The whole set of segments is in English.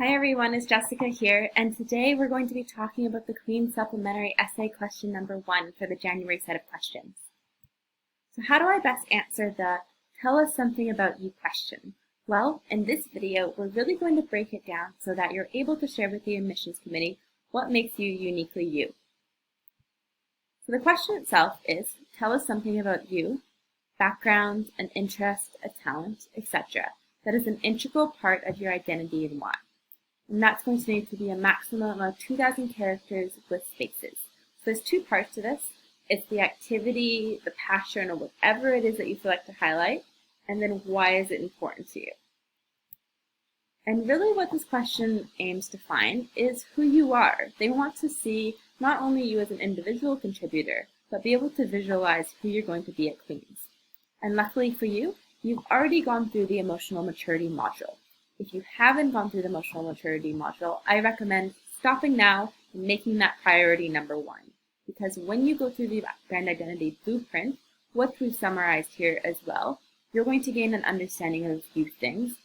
Hi everyone, it's Jessica here, and today we're going to be talking about the Queen's Supplementary Essay question number 1 for the January set of questions. So how do I best answer the "Tell us something about you" question? Well, in this video, we're really going to break it down so that you're able to share with the admissions committee what makes you uniquely you. So the question itself is, tell us something about you, background, an interest, a talent, etc. that is an integral part of your identity and why. And that's going to need to be a maximum of 2,000 characters with spaces. So there's two parts to this. It's the activity, the passion, or whatever it is that you feel like to highlight, and then why is it important to you. And really what this question aims to find is who you are. They want to see not only you as an individual contributor, but be able to visualize who you're going to be at Queen's. And luckily for you, you've already gone through the emotional maturity module. If you haven't gone through the emotional maturity module, I recommend stopping now and making that priority number 1. Because when you go through the brand identity blueprint, which we've summarized here as well, you're going to gain an understanding of a few things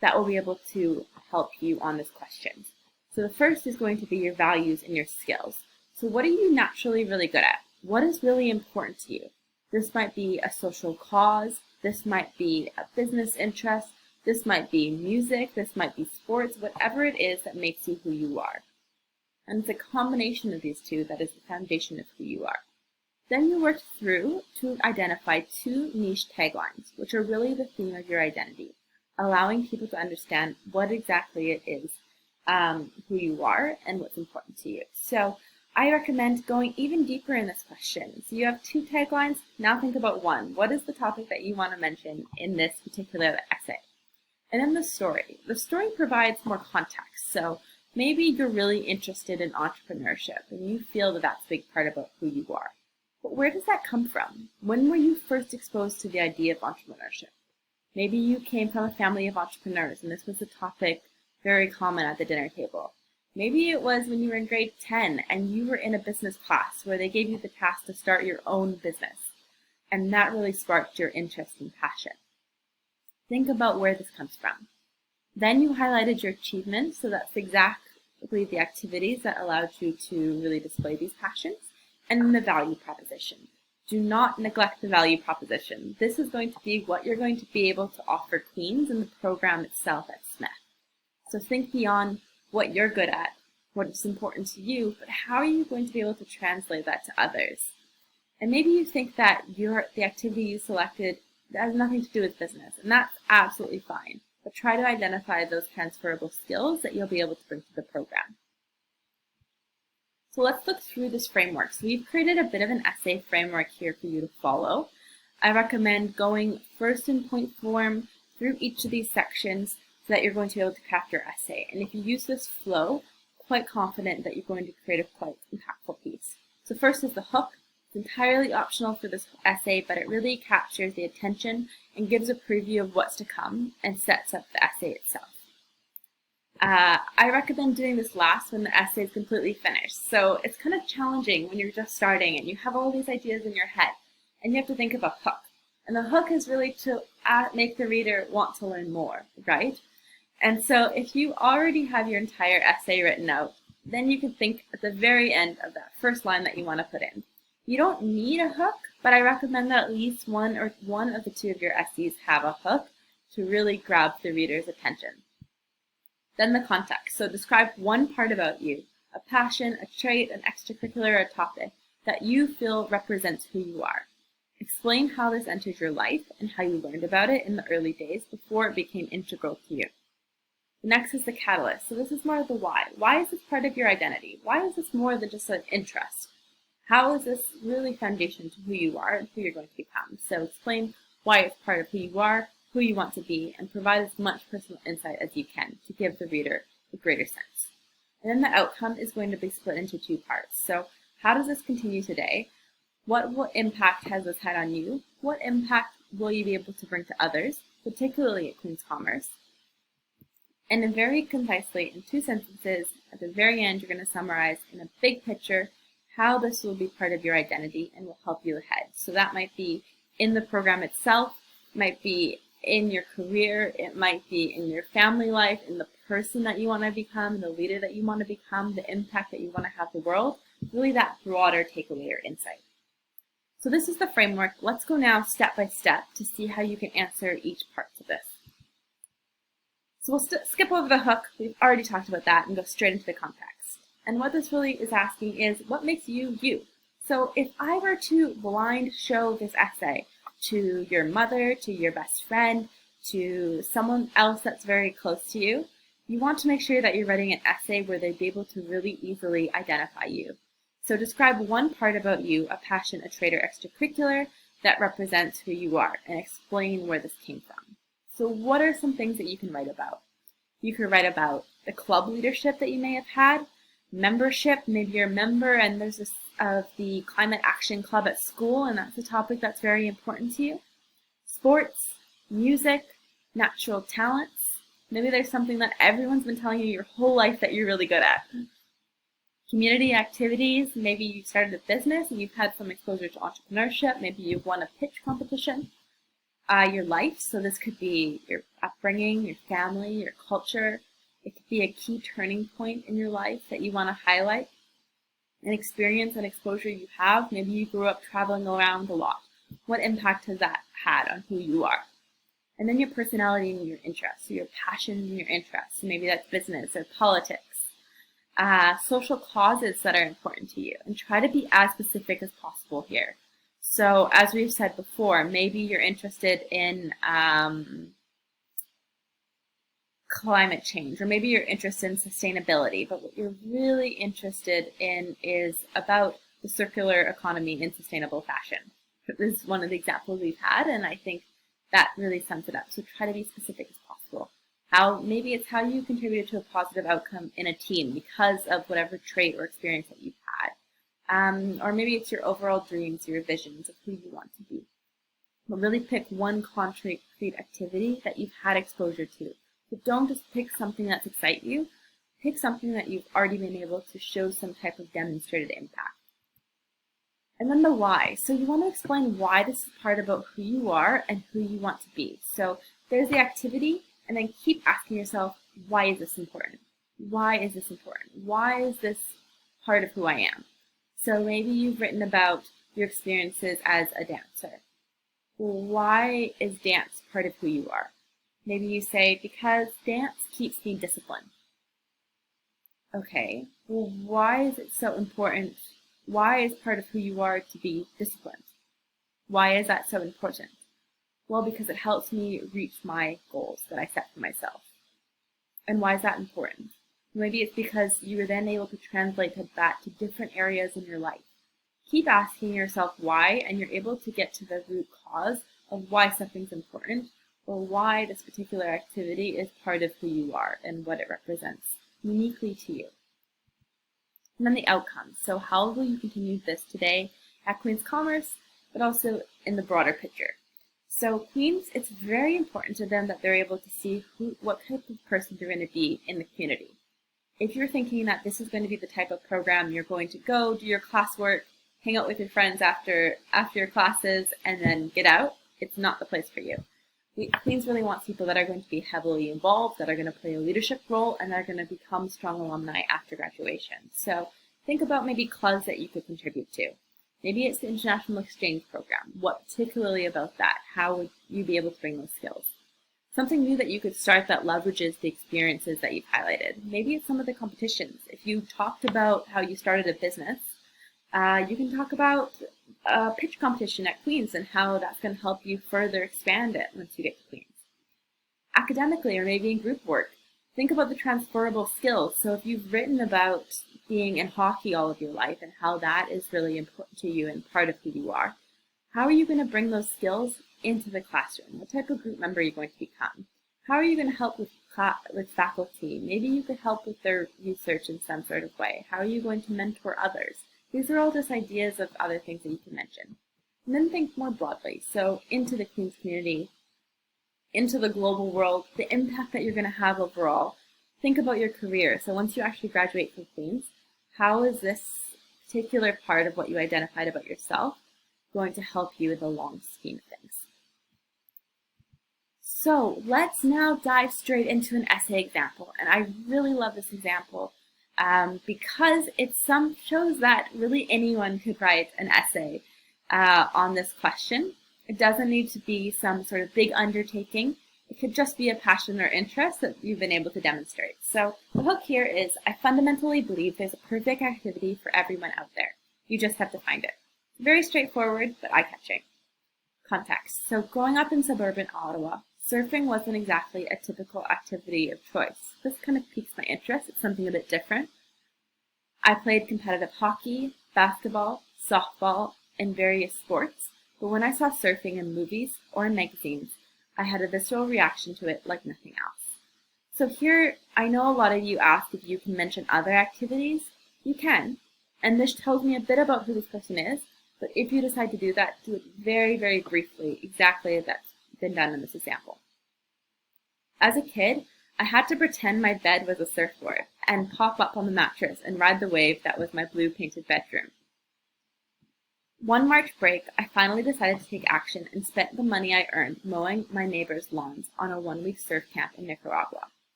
that will be able to help you on this question. So the first is going to be your values and your skills. So what are you naturally really good at? What is really important to you? This might be a social cause, this might be a business interest, this might be music, this might be sports, whatever it is that makes you who you are. And it's a combination of these two that is the foundation of who you are. Then you work through to identify 2 niche taglines, which are really the theme of your identity, allowing people to understand what exactly it is, who you are and what's important to you. So I recommend going even deeper in this question. So you have 2 taglines, now think about 1. What is the topic that you want to mention in this particular essay? And then the story. The story provides more context. So maybe you're really interested in entrepreneurship and you feel that that's a big part about who you are. But where does that come from? When were you first exposed to the idea of entrepreneurship? Maybe you came from a family of entrepreneurs and this was a topic very common at the dinner table. Maybe it was when you were in grade 10 and you were in a business class where they gave you the task to start your own business. And that really sparked your interest and passion. Think about where this comes from. Then you highlighted your achievements, so that's exactly the activities that allowed you to really display these passions. And then the value proposition. Do not neglect the value proposition. This is going to be what you're going to be able to offer Queen's in the program itself at Smith. So think beyond what you're good at, what is important to you, but how are you going to be able to translate that to others? And maybe you think that the activity you selected has nothing to do with business, and that's absolutely fine. But try to identify those transferable skills that you'll be able to bring to the program. So let's look through this framework. So we've created a bit of an essay framework here for you to follow. I recommend going first in point form through each of these sections so that you're going to be able to craft your essay. And if you use this flow, quite confident that you're going to create a quite impactful piece. So first is the hook. It's entirely optional for this essay, but it really captures the attention and gives a preview of what's to come and sets up the essay itself. I recommend doing this last when the essay is completely finished. So it's kind of challenging when you're just starting and you have all these ideas in your head and you have to think of a hook. And the hook is really to make the reader want to learn more, right? And so if you already have your entire essay written out, then you can think at the very end of that first line that you want to put in. You don't need a hook, but I recommend that at least one of the 2 of your essays have a hook to really grab the reader's attention. Then the context. So describe one part about you, a passion, a trait, an extracurricular, or a topic that you feel represents who you are. Explain how this entered your life and how you learned about it in the early days before it became integral to you. The next is the catalyst. So this is more of the why. Why is this part of your identity? Why is this more than just an interest? How is this really foundation to who you are and who you're going to become? So explain why it's part of who you are, who you want to be, and provide as much personal insight as you can to give the reader a greater sense. And then the outcome is going to be split into 2 parts. So how does this continue today? What impact has this had on you? What impact will you be able to bring to others, particularly at Queen's Commerce? And then very concisely, in 2 sentences, at the very end, you're going to summarize in a big picture how this will be part of your identity and will help you ahead. So that might be in the program itself, might be in your career, it might be in your family life, in the person that you want to become, the leader that you want to become, the impact that you want to have the world, really that broader takeaway or insight. So this is the framework. Let's go now step by step to see how you can answer each part of this. So we'll skip over the hook. We've already talked about that and go straight into the context. And what this really is asking is, what makes you you? So if I were to blind show this essay to your mother, to your best friend, to someone else that's very close to you, you want to make sure that you're writing an essay where they'd be able to really easily identify you. So describe one part about you, a passion, a trait, or extracurricular that represents who you are, and explain where this came from. So what are some things that you can write about? You could write about the club leadership that you may have had, membership, maybe you're a member and there's this of the Climate Action Club at school, and that's a topic that's very important to you. Sports, music, natural talents. Maybe there's something that everyone's been telling you your whole life that you're really good at. Community activities, maybe you started a business and you've had some exposure to entrepreneurship, maybe you've won a pitch competition. Your life, so this could be your upbringing, your family, your culture. It could be a key turning point in your life that you want to highlight. An experience and exposure you have, maybe you grew up traveling around a lot. What impact has that had on who you are? And then your personality and your interests, so your passion and your interests. So maybe that's business or politics. Social causes that are important to you, and try to be as specific as possible here. So as we've said before, maybe you're interested in climate change, or maybe you're interested in sustainability, but what you're really interested in is about the circular economy in sustainable fashion. This is one of the examples we've had, and I think that really sums it up. So try to be specific as possible. Maybe it's how you contributed to a positive outcome in a team because of whatever trait or experience that you've had. Or maybe it's your overall dreams, your visions of who you want to be. But really pick one concrete activity that you've had exposure to. So don't just pick something that excites you. Pick something that you've already been able to show some type of demonstrated impact. And then the why. So you want to explain why this is part about who you are and who you want to be. So there's the activity, and then keep asking yourself, why is this important? Why is this important? Why is this part of who I am? So maybe you've written about your experiences as a dancer. Well, why is dance part of who you are? Maybe you say, because dance keeps me disciplined. Okay, well, why is it so important? Why is part of who you are to be disciplined? Why is that so important? Well, because it helps me reach my goals that I set for myself. And why is that important? Maybe it's because you were then able to translate that to different areas in your life. Keep asking yourself why, and you're able to get to the root cause of why something's important, or why this particular activity is part of who you are and what it represents uniquely to you. And then the outcomes. So how will you continue this today at Queen's Commerce, but also in the broader picture? So Queens, it's very important to them that they're able to see what type of person you're going to be in the community. If you're thinking that this is going to be the type of program you're going to go, do your classwork, hang out with your friends after your classes, and then get out, it's not the place for you. Queens really wants people that are going to be heavily involved, that are going to play a leadership role, and that are going to become strong alumni after graduation. So think about maybe clubs that you could contribute to. Maybe it's the International Exchange Program. What particularly about that? How would you be able to bring those skills? Something new that you could start that leverages the experiences that you've highlighted. Maybe it's some of the competitions. If you talked about how you started a business, you can talk about a pitch competition at Queen's and how that's going to help you further expand it once you get to Queen's. Academically, or maybe in group work, think about the transferable skills. So if you've written about being in hockey all of your life and how that is really important to you and part of who you are, how are you going to bring those skills into the classroom? What type of group member are you going to become? How are you going to help with faculty? Maybe you could help with their research in some sort of way. How are you going to mentor others? These are all just ideas of other things that you can mention. And then think more broadly. So into the Queen's community, into the global world, the impact that you're going to have overall. Think about your career. So once you actually graduate from Queen's, how is this particular part of what you identified about yourself going to help you in the long scheme of things? So let's now dive straight into an essay example. And I really love this example because it shows that really anyone could write an essay on this question. It doesn't need to be some sort of big undertaking. It could just be a passion or interest that you've been able to demonstrate. So the hook here is, I fundamentally believe there's a perfect activity for everyone out there. You just have to find it. Very straightforward, but eye-catching. Context. So growing up in suburban Ottawa, surfing wasn't exactly a typical activity of choice. This kind of piques my interest. It's something a bit different. I played competitive hockey, basketball, softball, and various sports, but when I saw surfing in movies or in magazines, I had a visceral reaction to it like nothing else. So here, I know a lot of you asked if you can mention other activities. You can, and this tells me a bit about who this person is, but if you decide to do that, do it very, very briefly, exactly as that's been done in this example. As a kid, I had to pretend my bed was a surfboard and pop up on the mattress and ride the wave that was my blue painted bedroom. One March break, I finally decided to take action and spent the money I earned mowing my neighbors' lawns on a one-week surf camp in Nicaragua.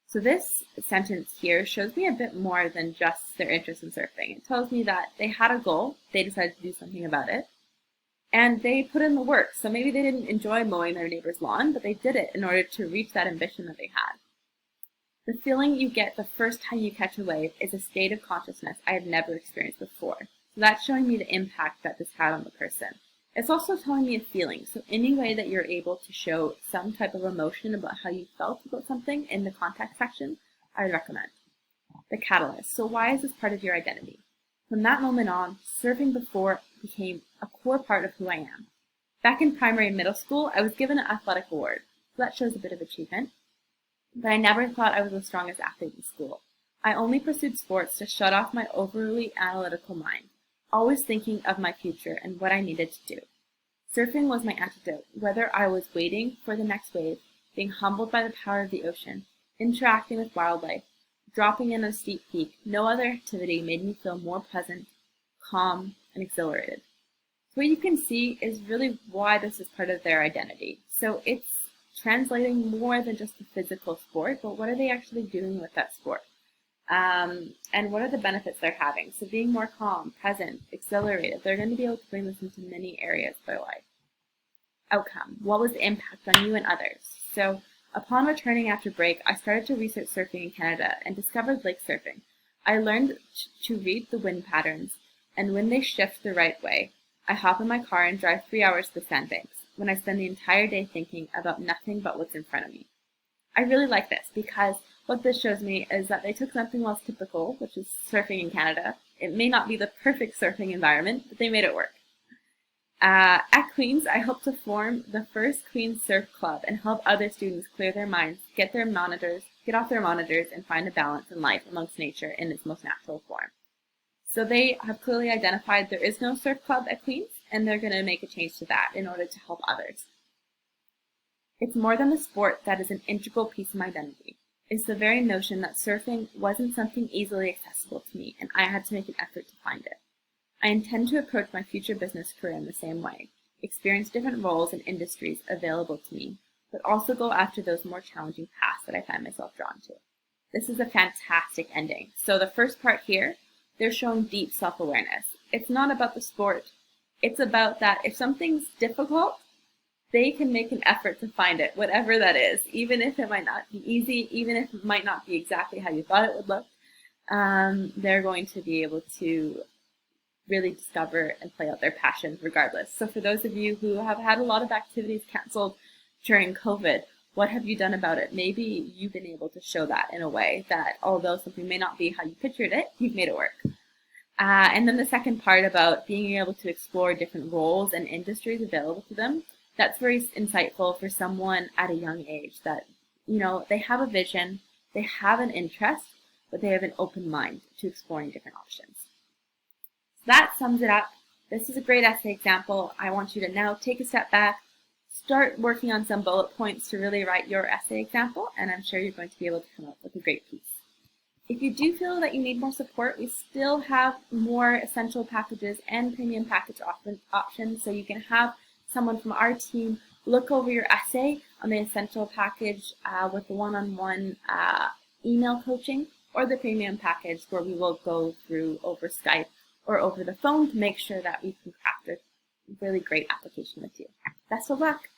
So this sentence here shows me a bit more than just their interest in surfing. It tells me that they had a goal, they decided to do something about it, and they put in the work. So maybe they didn't enjoy mowing their neighbor's lawn, but they did it in order to reach that ambition that they had. The feeling you get the first time you catch a wave is a state of consciousness I had never experienced before. So that's showing me the impact that this had on the person. It's also telling me a feeling. So any way that you're able to show some type of emotion about how you felt about something in the context section, I would recommend. The catalyst. So why is this part of your identity? From that moment on, surfing before became a core part of who I am. Back in primary and middle school, I was given an athletic award. So that shows a bit of achievement. But I never thought I was the strongest athlete in school. I only pursued sports to shut off my overly analytical mind, always thinking of my future and what I needed to do. Surfing was my antidote, whether I was waiting for the next wave, being humbled by the power of the ocean, interacting with wildlife, dropping in a steep peak. No other activity made me feel more present, calm, and exhilarated. So what you can see is really why this is part of their identity. So it's translating more than just the physical sport, but what are they actually doing with that sport? And what are the benefits they're having? So being more calm, present, exhilarated, they're going to be able to bring this into many areas of their life. Outcome. What was the impact on you and others? So upon returning after break, I started to research surfing in Canada and discovered lake surfing. I learned to read the wind patterns, and when they shift the right way, I hop in my car and drive 3 hours to the sandbanks, when I spend the entire day thinking about nothing but what's in front of me. I really like this because what this shows me is that they took something less typical, which is surfing in Canada. It may not be the perfect surfing environment, but they made it work. At Queen's, I hope to form the first Queen's Surf Club and help other students clear their minds, get off their monitors, and find a balance in life amongst nature in its most natural form. So they have clearly identified there is no surf club at Queen's, and they're going to make a change to that in order to help others. It's more than the sport that is an integral piece of my identity. It's the very notion that surfing wasn't something easily accessible to me, and I had to make an effort to find it. I intend to approach my future business career in the same way, experience different roles and industries available to me, but also go after those more challenging paths that I find myself drawn to. This is a fantastic ending. So the first part here, they're showing deep self-awareness. It's not about the sport. It's about that if something's difficult, they can make an effort to find it, whatever that is, even if it might not be easy, even if it might not be exactly how you thought it would look. They're going to be able to really discover and play out their passions regardless. So for those of you who have had a lot of activities canceled during COVID, what have you done about it? Maybe you've been able to show that in a way that although something may not be how you pictured it, you've made it work. And then the second part about being able to explore different roles and industries available to them, that's very insightful for someone at a young age that, they have a vision, they have an interest, but they have an open mind to exploring different options. So that sums it up. This is a great essay example. I want you to now take a step back, start working on some bullet points to really write your essay example, and I'm sure you're going to be able to come up with a great piece. If you do feel that you need more support, we still have more essential packages and premium package options, so you can have someone from our team look over your essay on the essential package with the one-on-one email coaching, or the premium package where we will go through over Skype or over the phone to make sure that we can craft a really great application with you. Best of luck!